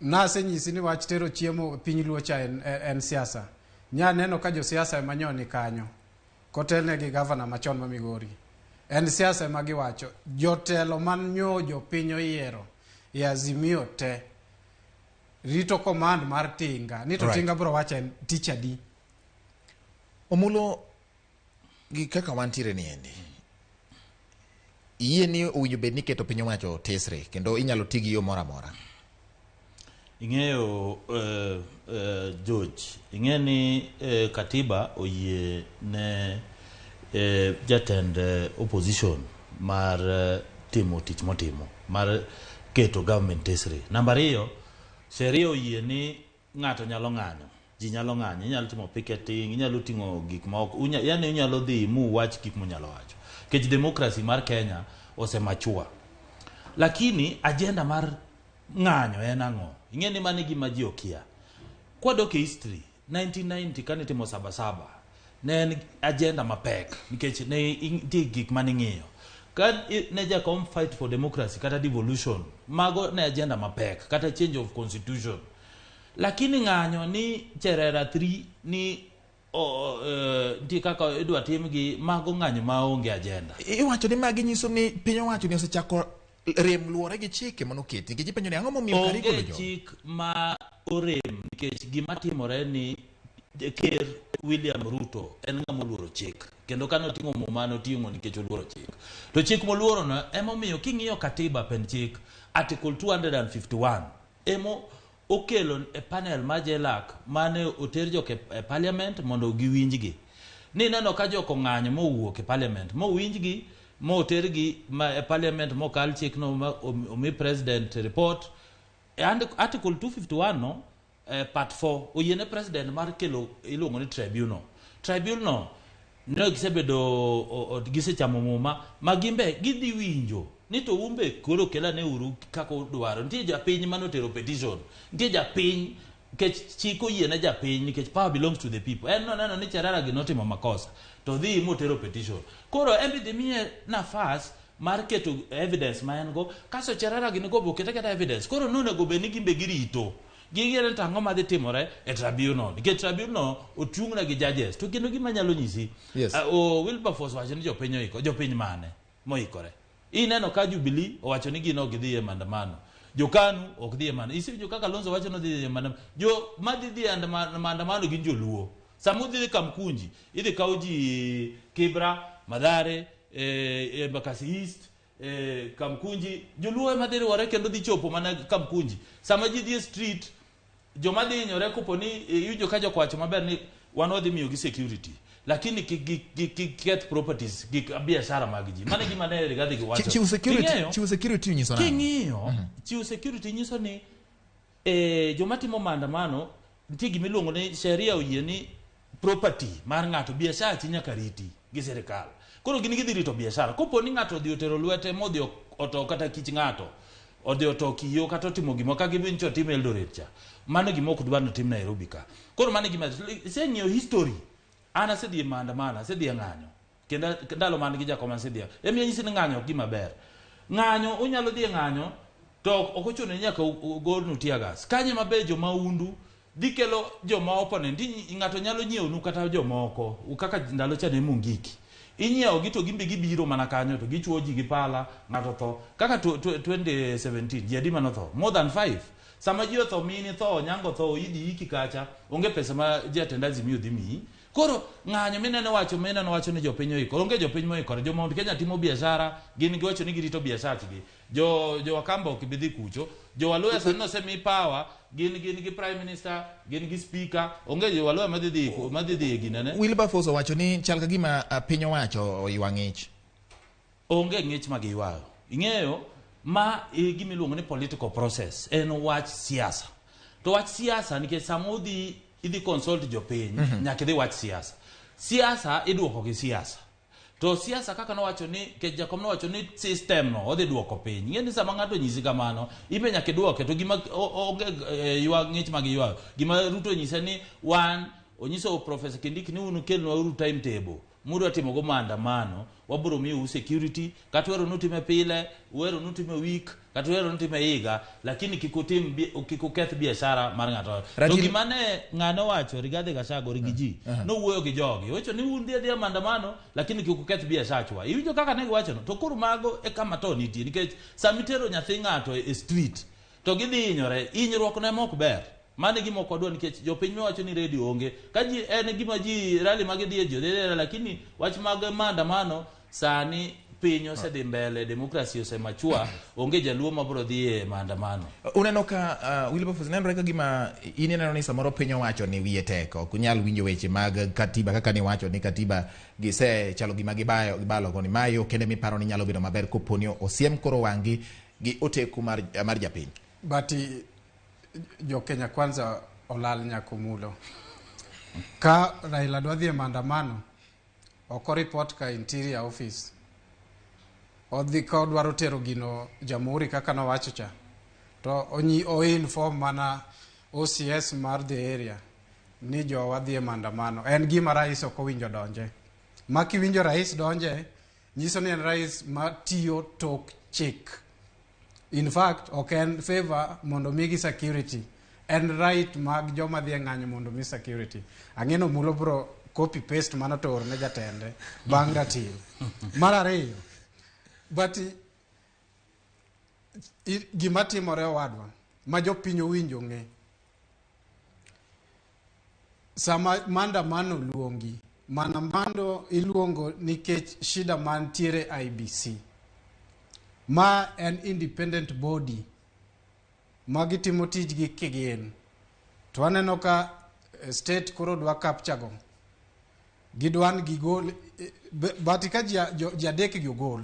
Nase nyisi ni wach tero chiemo piny luo cha en siasa. Nya neno ka jo siasa manyoni kanyo kotelne gi governor machon ma Migori en siasa ma giwacho jotelo man nyo jopiny oyiero ya Azimio te rito command mar tinga ni to tinga bro wacha tich adi omulo gi kaka wantiere ni endi yie ni owinjo bed ni keto piny owacho tesre kendo inyalo tigi yo mora mora. Ing'eyo George, ing'e ni katiba oyie ne jatend opposition mar timo tich motimo mar keto government tesre. Namba 2, sheria oyie ni ng'ato nyalo ng'anyo, ji nyalo ng'anyo, inyalo timo picketing, inyalo ting'o gik ma ok yani unyalo dhi mu wach gik munyalo wacho. Kech demokrasi mar Kenya osemachua. Lakini agenda mar ng'anyo en ang'o? Ing'e ni mane gima ji okia. Kwadok e history 1990 kane timo sabasaba ne en agenda mapek nikech ne inti gik mane ng'iyo. Kad ne jakom fight for democracy kata devolution mago ne agenda mapek kata change of constitution. Lakini ng'anyo ni cherera 3 ni di kaka idwa tim gi mago ng'anyo maonge agenda. Iwacho ni magi nyiso ni piny owacho ni osechako rem luore gi chike manoketi nikech ipenjo ni ang'o momiyo kariko jo chik ma orem nikech gima timore ni ker William Ruto en ng'ama oluoro chik kendo kano ting'o muma noting'o nikech oluoro chik to chik moluoro no ema omiyo king'iyo katiba pen chik article 251 emo okelo e panel ma jelak mane oter jok e parliament mondo giwinjgi ni neno ka jok ng'anyo mowuok e parliament mowinjgi motergi ma parliament mokal chik no omi president report and article 251 no part 4 oyiene president mar kelo iluongo ni tribunal no gisebedo gisechamo muma ma gimbe gidhi winjo ni to umbe koro kela ne uru kako dwaro nitie japiny manotero petition nitie japiny kech chiko yiene japiny nikech power belongs to the people en neno ni Cheraragi notimo makosa to dhi motero petition koro embe dhi miye nafas mar keto evidence ma en go kaso Cheraragi ni go bokete keta evidence koro nonego be ni gimbe girito gigere tango ma dhi timore e tribunal nikech tribunal ochung'ne gi judges to kendo gima nyalo nyisi Wilberforce wacho ni jopiny mane moikore ineno ka Jubilee owacho ni gino gidhi e maandamano jokanu ok dhi e maandamano isiwinjo kaka Lonzo wacho no dhi e maandamano jo madhi dhi e maandamano gin joluo samudhi Kamkunji idhi kawo ji Kibra Madhare Embakasi East Kamkunji joluo ema dhi riwore kendo dhi chopo mana Kamkunji sama ji dhi street joma dhi hinyore kopo ni iwinjo ka jokwacho maber ni wan odhi miyo gi security lakini get properties biashara mag ji mane gima ne Rigathi giwacho chiwo security nyiso nani king'iyo chiwo security nyiso ni joma timo maandamano nitie gima iluongo ni sheria oyie ni property mar ng'ato biashara chi nyaka riti gi sirkal koro gin gidhi rito biashara kopo ni ng'ato odhi otero lwete modhi oto kata kich ng'ato odhi oto kiyo kata timo gimo ka gibincho tim Eldoret cha mano gima ok dwar tim Nairobi ka koro mano gima seng'iyo history ana sedhi maandamano sedhi ng'anyo kendo ndalo man gi jakoma sedhi emiyo nyisi ni ng'anyo gima ber ng'anyo unyalo dhi ng'anyo to ok ochuno nyaka gol tear gas kanye mabe joma undu dikelo joma opponent ng'ato nyalo nyiewnu kata jomoko kaka ndalo cha ne Mungiki inyiewo gi to gimbe gibiro mana kanyo to gichuo ji gi pala ng'ato tho kaka 2017 jadima no tho more than 5 sama ji otho mini tho nyango tho idi iki kacha onge pesa ma jatend Azimio dhi miyi koro ng'anyo mineno wacho ni jopiny oiko onge jopiny moikore jo Mount Kenya timo biashara gin giwacho ni girito biashara gi jo Wakamba ok bidhi kucho jo Waluya sano semi power gin gi prime minister gin gi speaker onge jo Waluya madhi ginene Wilberforce wacho ni chal ka gima piny owacho oywa ng'ich onge ng'ich ma giywayo ing'eyo ma gima iluongo ni political process en wach siasa to wach siasa nikech sama idhi consult jopiny nyaka idhi wach siasa idwoko gi siasa to siasa kaka nowacho ni ke jakom nowacho ni system no odhi dwoko piny ng'eni sama ng'ato nyisi kamano ibe nyaka idwoke to gima onge ywa ng'ich mag ywa gima Ruto nyisa ni onyiso Professor Kindiki ni unu kelnwa uru timetable mudwa timo go maandamano wabiro miyo security katwero nutime pile wero nutime week katwero nutime higa lakini kikuketh biashara mar ng'ato to gimane ng'ano wacho Rigathi Gachagua rigiji no wuoyo gi jogi wacho ni un dhi maandamano lakini kikuketh biashara chwa iwinjo kaka ne giwacho no to kuru mago e kama to nitie nikech samitero nyathi ng'ato e street to gidhi hinyruok ne mok ber mane gima ok wadwa nikech jopiny wacho ni radio onge ka ji en gima ji rally mag dhi e jodere lakini wach mag maandamano sani piny osedhi mbele demokrasi osemachua onge jaluo mabiro dhi e maandamano uneno ka Wilberforce nenore ka gima ineno ni samoro piny owacho ni wiye tek ok nyal winjo weche mag katiba kaka ni wacho ni katiba gise chalo gima gibalo koni mayo kende miparo ni nyalo bedo maber koponi osiem koro wangi gi oteku mar japiny bati jo Kenya kwanza olal nyakumulo ka Raila dwadhi e maandamano oko report ka interior office odhi ka odwaro tero gino jamhuri kaka nowacho cha to inform mana OCS mar the area ni jo wadhi e maandamano en gima rais ok owinjo donje ma kiwinjo rais donje nyiso ni en rais ma tiyo tok chik in fact ok en favor mondo migi security and right mag joma dhi ng'anyo mondo mi security ang'eno mulo bro copy paste mana to ne jatende bang' ratil mar ariyo but gima timore owadwa ma jopiny owinjo ng'e sama maandamano luongi maandamano iluongo nikech shida mantiere IBC ma an independent body magitimo tijgi kigin to aneno ka state koro dwa capture go gidwan gigol but ka jadek gigol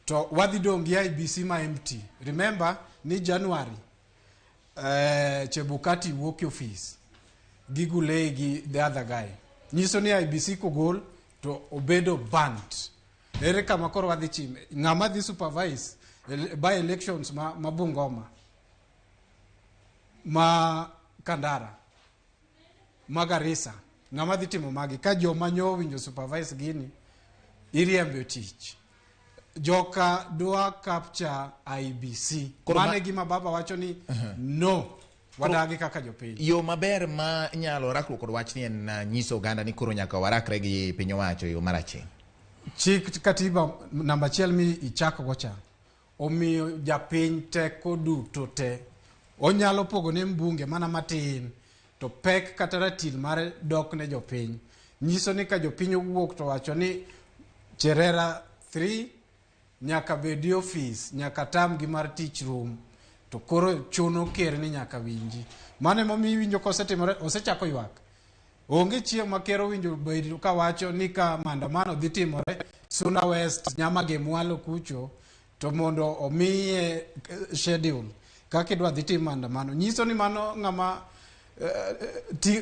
to wadhi dong gi IBC ma empty remember ni January Chebukati wuok office gigule gi the other guy nyiso ni IBC kogol to obedo banned. Ere kama koro wadhi chime ng'ama dhi supervise by elections ma Bungoma, ma Kandara, ma Garissa, ng'ama dhi timo magi ka joma nyo winjo supervise gini iriembe tich. Joka dwa capture IBC. Mane gima baba wacho ni no wadagi kaka jopiny. Yo maber ma nyalo rakro kod wach ni en nyiso oganda ni koro nyaka warakre gi piny owacho yo marache. Chik katiba namba 1 mi ichako gocha omiyo japiny teko duto te. Onyalo pogo ne mbunge mana matin to pek kata ratil mare dok ne jopiny. Nyiso ni ka jopiny owuok to wacho ni Cherera 3 nyaka bedi office, nyaka tam gi mar teach room, to koro chuno ker ni nyaka winji. Mane momi winjo kosetimore osechako ywak. Onge chieng' ma ker winjo bedo ka wacho ni ka maandamano dhi timore Suna West nyama ge mwalo kucho to mondo omiye schedule kaka dwa dhi timo maandamano. Nyiso ni mano ng'ama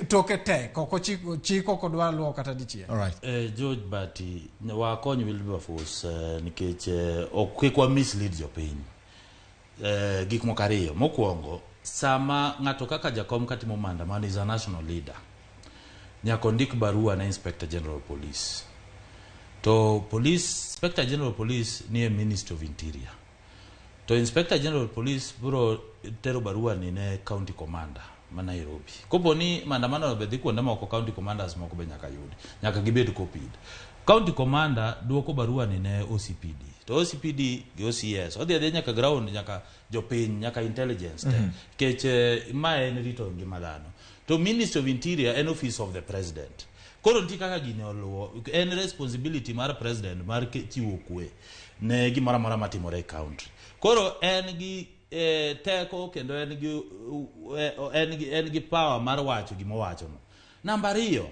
toke tek koko chiko kodwa luo kata dichiel. All right. George Bati wakony Wilberforce nikech ok kwa mislead jopiny. Gik moko ariyo. Mokwongo, sama ng'ato kaka jakom katimo maandamano is a national leader. Nyaka ndik barua na Inspector General Police. To Inspector General Police ni a Minister of Interior. To Inspector General Police bro tero barua ni ne County Commander ma Nairobi. Kopo ni maandamano bedhi kuonde moko County Commanders moko be nyaka yudi. Nyaka gibed copied. County Commander duoko barua ni ne OCPD. To OCPD gi OCS. Odhi nyaka ground, nyaka jopiny, nyaka intelligence. Kech mae en rito ngima dhano. To Minister of Interior en office of the President. Koro nti kaka gini oluwo en responsibility mar president mar chiwo kwe ne gimoro amora matimore e country. Koro en gi teko kendo en gi power mar wacho gima wacho no. Namba 2,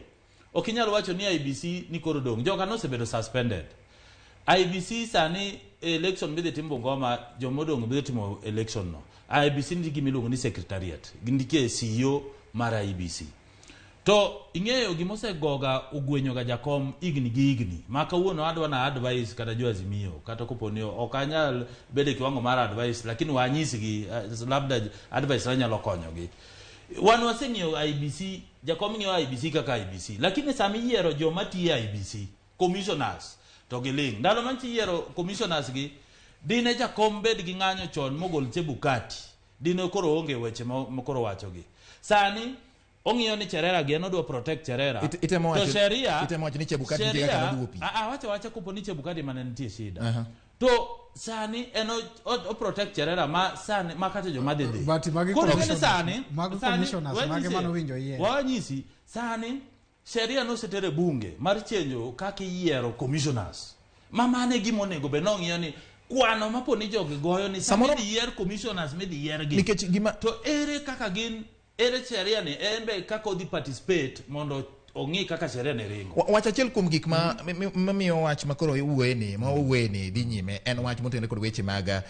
ok inyalo wacho ni IBC ni koro dong. Joka no sebedo suspended. IBC sani election bidhi timo Bungoma, jomodong bidhi timo election no. IBC ni gimiluongo ni secretariat. Gindike CEO mar IBC. To ing'eyo gimose goga ugwenyo ga jakom igni gi igni. Maka uono adwa na advice kata jo Azimio. Kata koponi okanyal bede kiwango mar advice. Lakini wanyisi gi labda advice ranyalo konyo gi. Wan waseng'eyo IBC, jakom ng'eyo IBC kaka IBC. Lakini sami yiero joma tiyo IBC, commissioners, to giling. Ndalo manchi yiero commissioners gi, dine jakom bed gi ng'anyo chon mogol Chebukati. Dine koro onge weche mokoro wacho gi. Sani, ong'iyo ni Cherera gi eno dwa protect Cherera. To sheria wacho ni Chebukati ndiye kana duopi. Wacha kopo ni Chebukati mane nitie shida. To sani eno o protect Cherera ma sani makata jo madede. Koro ngene sani commissioners mage mano winjo yie. Wanyisi sani sheria no setere bunge mar chenjo kaka yiero commissioners. Mane gimonego be nong'iyo ni kwano maponi jogi goyo ni samedi yier commissioners medi yier gi. Nikech gima to ere kaka gin ere sheria ni embe kako di participate mondo ong'i kaka sheria ne ringo. Wach achiel kuom gik ma miyo wach makoro uweni dhi nyime en wach motenore kod weche mag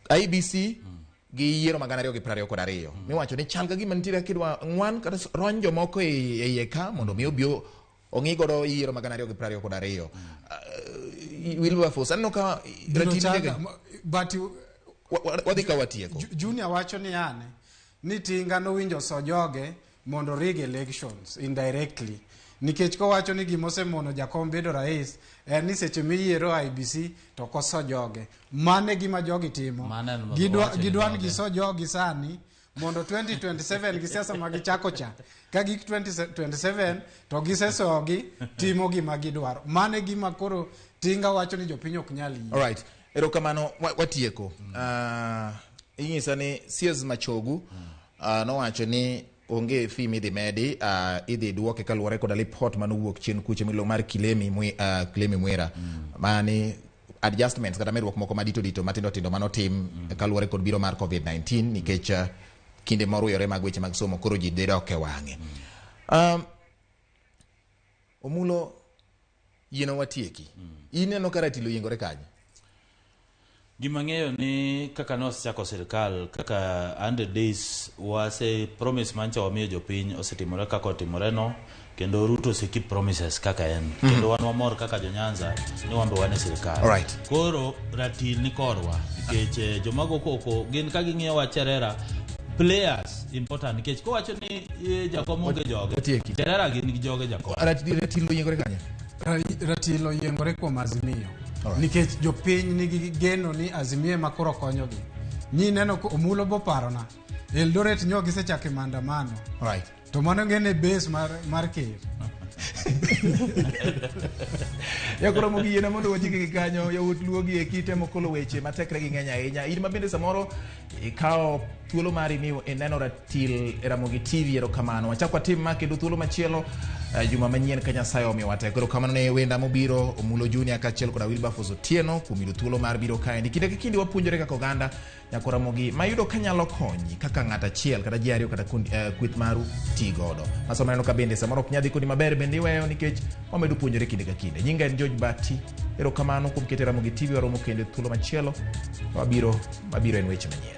IBC gi yiero mag 2022. Miwacho ni chal ka gima nitiere kidwa ng'wan kata rony jomoko e ka mondo mi obio ong'i godo yiero mag 2022. Wilberforce anno ka but wadhi ka watieko. Junior wacho ni ane ni tinga no winjo sojoge mondo rig elections indirectly. Nikech ko wacho ni gimose mono jakom bedo rais ni seche miyiero IBC to koso joge. Mane gima jogi timo. Gidwan giso jogi sani mondo 2027 gisiasa magichako cha. Ka gik 2027 to gisesogi timo gima gidwaro. Mane gima koro tinga wacho ni jopiny ok nyal yie. All right. Erokamano watieko. Inyisa ni Sears Machogu no wacho ni onge fi midhi medi idhi duoke kaluwore kod report manowuok chien kuche miluongo mar Kilemi Mwera mani adjustments kata medruok moko madito matindo manotim kaluwore kod biro mar COVID-19 nikech kinde moruyore mag weche mag somo koro ji dok e wang'e. Omulo yieno watieki. Ineno ka ratilo yiengore kanye? Gimang'eyo ni kaka nosechako sirkal kaka 100 days wase promise mancha wamiyo jopiny osetimore kaka otimoreno kendo Ruto osekeep promises kaka en kendo wan wamor kaka jo-Nyanza ni wambe wane sirkal. Koro ratil ni korwa nikech jomago koko gin ka ging'iyo wacherera players important nikech kowacho ni jakom onge joge Cherera gin gi joge jakom. Ratil oyiengore kanye? Ratil oyiengore kuom Azimio. Nikech jopiny nigi geno ni Azimio ema koro konyogi. Nyi neno omulo bo parona. Eldoret nyo gisechake maandamano. To mano ngene base mar ker. Ramogi yena mondo wachike kanyo yawuot luogi e kite mokolo weche matekre gi ng'eny ahinya. In mabende samoro ikawo thuolo mari mi neno Ratil e Ramogi TV. Erokamano. Wachak watim ma kendo thuolo machielo juma manyien ka Nyasaye omiyo watek. Erokamano ne wenda mobiro Omulo Junior kaachiel kod Wilberforce Otieno kuom yudo thuolo mar biro kae. Kinde ka kinde wapuonjore kaka oganda nyako Ramogi mayudo ka nyalo konyi kaka ng'at achiel kata ji ariyo kata kweth maru ti godo. Maso maneno ka bende samoro ok nyadhi kodi maber bende iweyo nikech wamedo puonjore kinde ka kinde. Nyinga en George Bati. Erokamano kuom keto Ramogi TV waromo kendo thuolo machielo wabiro en weche manyien.